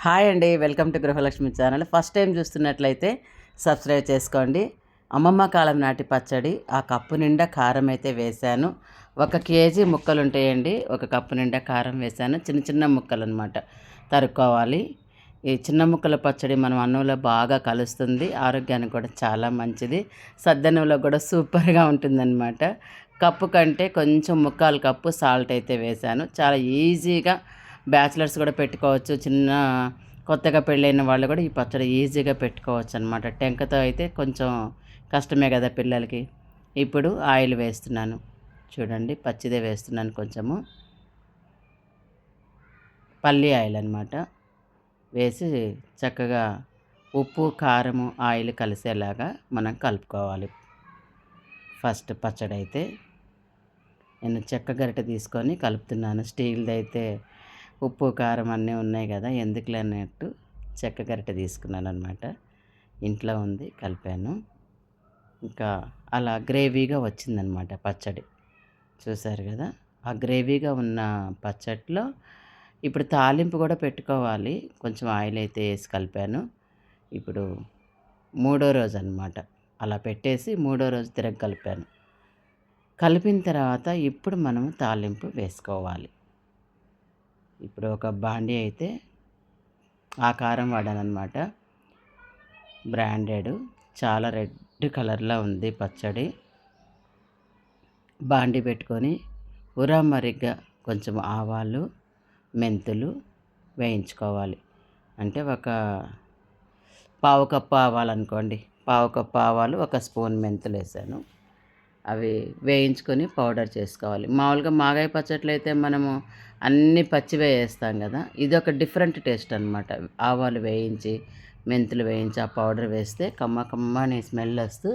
Hi అండి, welcome to Gruhalakshmi channel. First time చూస్తున్నట్లయితే subscribe చేసుకోండి. అమ్మమ్మ కాలం నాటి పచ్చడి, ఆ కప్పు నిండా కారం అయితే వేశాను. 1 కేజీ ముక్కలు ఉంటాయండి, 1 కప్పు నిండా కారం వేశాను. చిన్న చిన్న ముక్కలు అనమాట తరుక్కోవాలి. ఈ చిన్న ముక్కల పచ్చడి మనం అన్నంలో బాగా కలుస్తుంది, ఆరోగ్యానికి కూడా చాలా మంచిది. సద్దన్నంలో కూడా సూపర్గా ఉంటుందన్నమాట. కప్పు కంటే కొంచెం 1/4 కప్పు సాల్ట్ అయితే వేశాను. చాలా ఈజీగా బ్యాచిలర్స్ కూడా పెట్టుకోవచ్చు. కొత్తగా పెళ్ళైన వాళ్ళు కూడా ఈ పచ్చడి ఈజీగా పెట్టుకోవచ్చు అనమాట. టెంకతో అయితే కొంచెం కష్టమే కదా పిల్లలకి. ఇప్పుడు ఆయిల్ వేస్తున్నాను, చూడండి పచ్చిదే వేస్తున్నాను. కొంచెము పల్లి ఆయిల్ అనమాట వేసి చక్కగా ఉప్పు కారము ఆయిల్ కలిసేలాగా మనం కలుపుకోవాలి. ఫస్ట్ పచ్చడి అయితే నేను చెక్క గరిటె తీసుకొని కలుపుతున్నాను. స్టీల్ది అయితే ఉప్పు కారం అన్నీ ఉన్నాయి కదా, ఎందుకులే అన్నట్టు చెక్క గరిటె తీసుకున్నాను అనమాట. ఇంట్లో ఉంది, కలిపాను. ఇంకా అలా గ్రేవీగా వచ్చిందనమాట పచ్చడి. చూసారు కదా, ఆ గ్రేవీగా ఉన్న పచ్చడిలో ఇప్పుడు తాలింపు కూడా పెట్టుకోవాలి. కొంచెం ఆయిల్ అయితే వేసి కలిపాను. ఇప్పుడు 3వ రోజు అనమాట, అలా పెట్టేసి 3వ రోజు తిరగ కలిపాను. కలిపిన తర్వాత ఇప్పుడు మనం తాలింపు వేసుకోవాలి. ఇప్పుడు ఒక బాండీ అయితే ఆ కారం వాడానన్నమాట, బ్రాండెడ్, చాలా రెడ్ కలర్లో ఉంది పచ్చడి. బాండీ పెట్టుకొని ఉరామరిగ్గా కొంచెం ఆవాలు మెంతులు వేయించుకోవాలి. అంటే ఒక పావు కప్పు ఆవాలు అనుకోండి, పావు కప్పు ఆవాలు, 1 స్పూన్ మెంతులు వేసాను. అవి వేయించుకొని పౌడర్ చేసుకోవాలి. మామూలుగా మాగాయ పచ్చట్లు అయితే మనము అన్నీ పచ్చివే వేస్తాం కదా, ఇది ఒక డిఫరెంట్ టేస్ట్ అనమాట. ఆవాలు వేయించి మెంతులు వేయించి ఆ పౌడర్ వేస్తే కమ్మ కమ్మని స్మెల్ వస్తూ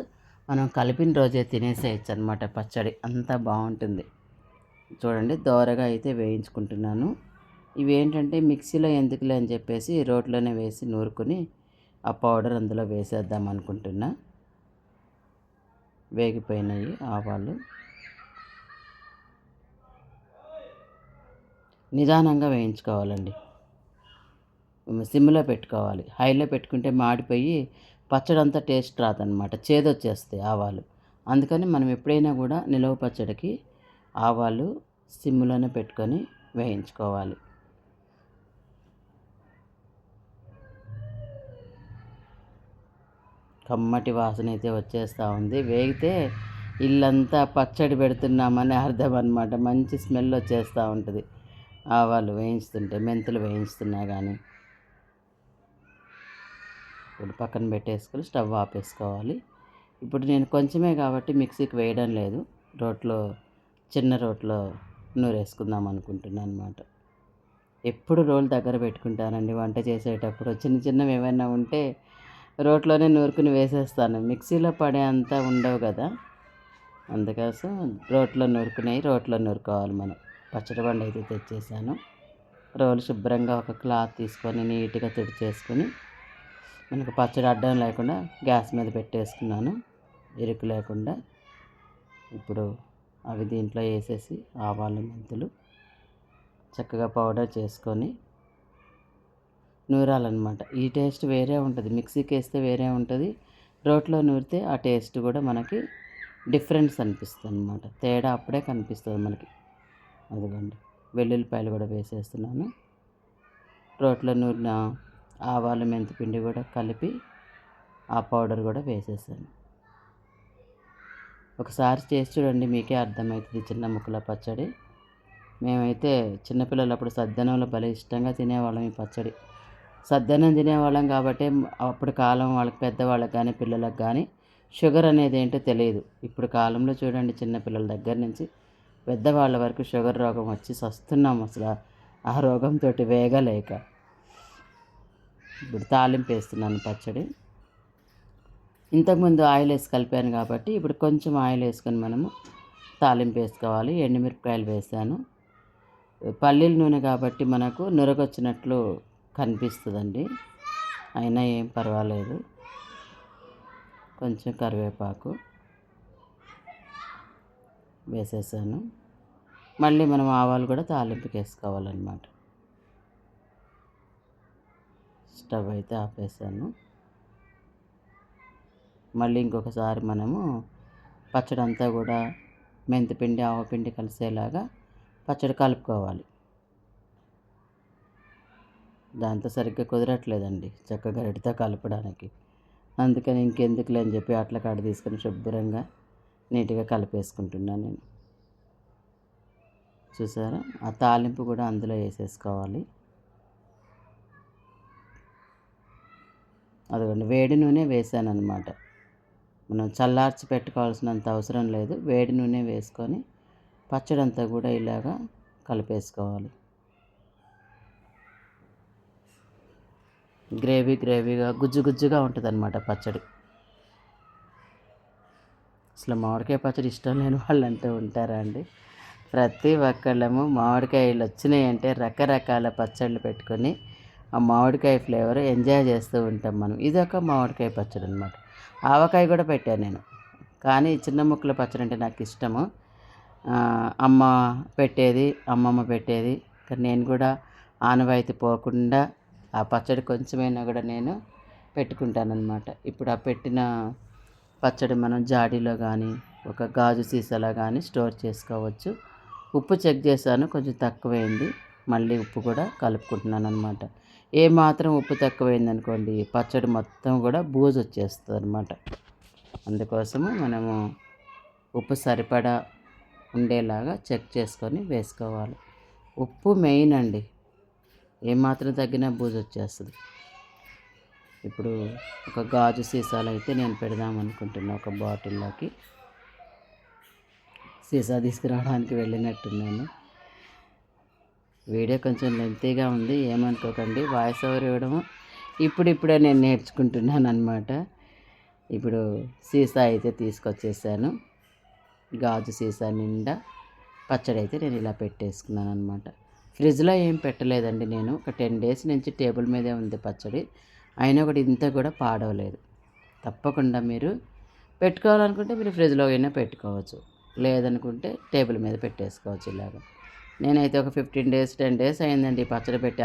మనం కలిపిన రోజే తినేసేయచ్చు అనమాట. పచ్చడి అంతా బాగుంటుంది. చూడండి దోరగా అయితే వేయించుకుంటున్నాను. ఇవి ఏంటంటే మిక్సీలో ఎందుకులే అని చెప్పేసి రోట్లోనే వేసి నూరుకొని ఆ పౌడర్ అందులో వేసేద్దాం అనుకుంటున్నా. వేగిపోయినాయి ఆవాలు. నిదానంగా వేయించుకోవాలండి, సిమ్లో పెట్టుకోవాలి. హైలో పెట్టుకుంటే మాడిపోయి పచ్చడి అంతా టేస్ట్ రాదనమాట, చేదొచ్చేస్తాయి ఆవాలు. అందుకని మనం ఎప్పుడైనా కూడా నిలవ పచ్చడికి ఆవాలు సిమ్లోనే పెట్టుకొని వేయించుకోవాలి. కమ్మటి వాసన అయితే వచ్చేస్తూ ఉంది. వేగితే ఇల్లంతా పచ్చడి పెడుతున్నామని అర్థం అనమాట. మంచి స్మెల్ వచ్చేస్తూ ఉంటుంది ఆవాలు వేయించుతుంటే, మెంతులు వేయించుతున్నా కానీ. ఇప్పుడు పక్కన పెట్టేసుకొని స్టవ్ ఆపేసుకోవాలి. ఇప్పుడు నేను కొంచెమే కాబట్టి మిక్సీకి వేయడం లేదు, చిన్న రోట్లో నూరేసుకుందాం అనుకుంటున్నాను అనమాట. ఎప్పుడు రోలు దగ్గర పెట్టుకుంటానండి వంట చేసేటప్పుడు. చిన్న చిన్నవి ఏమైనా ఉంటే రోట్లోనే నూరుకుని వేసేస్తాను, మిక్సీలో పడే అంత ఉండవు కదా, అందుకోసం రోట్లో నూరుకోవాలి మనం. పచ్చడి బండి అయితే తెచ్చేసాను. రోలు శుభ్రంగా ఒక క్లాత్ తీసుకొని నీట్గా తుడిచేసుకొని మనకు పచ్చడి అడ్డం లేకుండా గ్యాస్ మీద పెట్టేసుకున్నాను, ఇరుకు లేకుండా. ఇప్పుడు అవి దీంట్లో వేసేసి ఆవాలు మెంతులు చక్కగా పౌడర్ చేసుకొని నూరాలన్నమాట. ఈ టేస్ట్ వేరే ఉంటుంది, మిక్సీకి వేస్తే వేరే ఉంటుంది, రోట్లో నూరితే ఆ టేస్ట్ కూడా మనకి డిఫరెన్స్ అనిపిస్తుంది అన్నమాట. తేడా అప్పుడే కనిపిస్తుంది మనకి. అదిగోండి వెల్లుల్లిపాయలు కూడా వేసేస్తున్నాను. రోట్లో నూరిన ఆవాలు మెంతిపిండి కూడా కలిపి ఆ పౌడర్ కూడా వేసేసాను. ఒకసారి చేసి చూడండి, మీకే అర్థమవుతుంది చిన్న ముక్కల పచ్చడి. మేమైతే చిన్నపిల్లలప్పుడు సద్దనంలో భలే ఇష్టంగా తినేవాళ్ళం ఈ పచ్చడి. సద్దన్నం తినేవాళ్ళం కాబట్టి అప్పుడు కాలం వాళ్ళకి, పెద్దవాళ్ళకి కానీ పిల్లలకు కానీ షుగర్ అనేది ఏంటో తెలియదు. ఇప్పుడు కాలంలో చూడండి చిన్నపిల్లల దగ్గర నుంచి పెద్దవాళ్ళ వరకు షుగర్ రోగం వచ్చి వస్తున్నాం అసలు ఆ రోగంతో వేగలేక. ఇప్పుడు తాలింపు వేస్తున్నాను పచ్చడి. ఇంతకుముందు ఆయిల్ వేసి కలిపాను కాబట్టి ఇప్పుడు కొంచెం ఆయిల్ వేసుకొని మనము తాలింపు వేసుకోవాలి. ఎండుమిరపకాయలు వేసాను. పల్లీల నూనె కాబట్టి మనకు నురగొచ్చినట్లు కనిపిస్తుందండి, అయినా ఏం పర్వాలేదు. కొంచెం కరివేపాకు వేసేసాను. మళ్ళీ మనం ఆవాలు కూడా తాలింపుకి వేసుకోవాలన్నమాట. స్టవ్ అయితే ఆపేసాను. మళ్ళీ ఇంకొకసారి మనము పచ్చడి అంతా కూడా మెంతిపిండి ఆవపిండి కలిసేలాగా పచ్చడి కలుపుకోవాలి. దాంతో సరిగ్గా కుదరట్లేదండి చక్కగా గరిటెతో కలపడానికి. అందుకని ఇంకెందుకులే అని చెప్పి అట్ల కాడ తీసుకొని శుభ్రంగా నీట్గా కలిపేసుకుంటున్నాను నేను. చూసారా, ఆ తాలింపు కూడా అందులో వేసేసుకోవాలి. అదిగోండి వేడి నూనె వేసాను అనమాట. మనం చల్లార్చి పెట్టుకోవాల్సినంత అవసరం లేదు. వేడి నూనె వేసుకొని పచ్చడి అంతా కూడా ఇలాగా కలిపేసుకోవాలి. గ్రేవీగా గుజ్జు గుజ్జుగా ఉంటుంది అనమాట పచ్చడి. అసలు మామిడికాయ పచ్చడి ఇష్టం లేని వాళ్ళు అంటూ ఉంటారా అండి? ప్రతి ఒక్కళ్ళము మామిడికాయలు వచ్చినాయంటే రకరకాల పచ్చళ్ళు పెట్టుకొని ఆ మామిడికాయ ఫ్లేవర్ ఎంజాయ్ చేస్తూ ఉంటాం మనం. ఇదొక మామిడికాయ పచ్చడి అనమాట. ఆవకాయ కూడా పెట్టాను నేను, కానీ చిన్న ముక్కల పచ్చడి అంటే నాకు ఇష్టము. అమ్మమ్మ పెట్టేది, కానీ నేను కూడా ఆనవాయితీ పోకుండా ఆ పచ్చడి కొంచెమైనా కూడా నేను పెట్టుకుంటానన్నమాట. ఇప్పుడు ఆ పెట్టిన పచ్చడి మనం జాడీలో కానీ ఒక గాజు సీసాలో కానీ స్టోర్ చేసుకోవచ్చు. ఉప్పు చెక్ చేశాను, కొంచెం తక్కువైంది. మళ్ళీ ఉప్పు కూడా కలుపుకుంటున్నాను అనమాట. ఏమాత్రం ఉప్పు తక్కువైంది అనుకోండి పచ్చడి మొత్తం కూడా బూజు వచ్చేస్తుంది అనమాట. అందుకోసము మనము ఉప్పు సరిపడా ఉండేలాగా చెక్ చేసుకొని వేసుకోవాలి. ఉప్పు మెయిన్ అండి, ఏమాత్రం తగ్గినా బూజు వచ్చేస్తుంది. ఇప్పుడు ఒక గాజు సీసాలో అయితే నేను పెడదాం అనుకుంటున్నా. ఒక బాటిల్లోకి సీసా తీసుకురావడానికి వెళ్ళినట్టున్నాను. వీడియో కొంచెం లెంతీగా ఉంది, ఏమనుకోకండి. వాయిస్ ఓవర్ ఇవ్వడము ఇప్పుడిప్పుడే నేను నేర్చుకుంటున్నాను అనమాట. ఇప్పుడు సీసా అయితే తీసుకొచ్చేసాను. గాజు సీసా నిండా పచ్చడి అయితే నేను ఇలా పెట్టేసుకున్నాను అనమాట. ఫ్రిడ్జ్లో ఏం పెట్టలేదండి నేను. ఒక 10 days నుంచి టేబుల్ మీదే ఉంది పచ్చడి. అయినా కూడా ఇంత కూడా పాడవలేదు. తప్పకుండా మీరు పెట్టుకోవాలనుకుంటే మీరు ఫ్రిడ్జ్లో అయినా పెట్టుకోవచ్చు, లేదనుకుంటే టేబుల్ మీద పెట్టేసుకోవచ్చు ఇలాగ. నేనైతే ఒక 15 days 10 days అయిందండి పచ్చడి పెట్టి.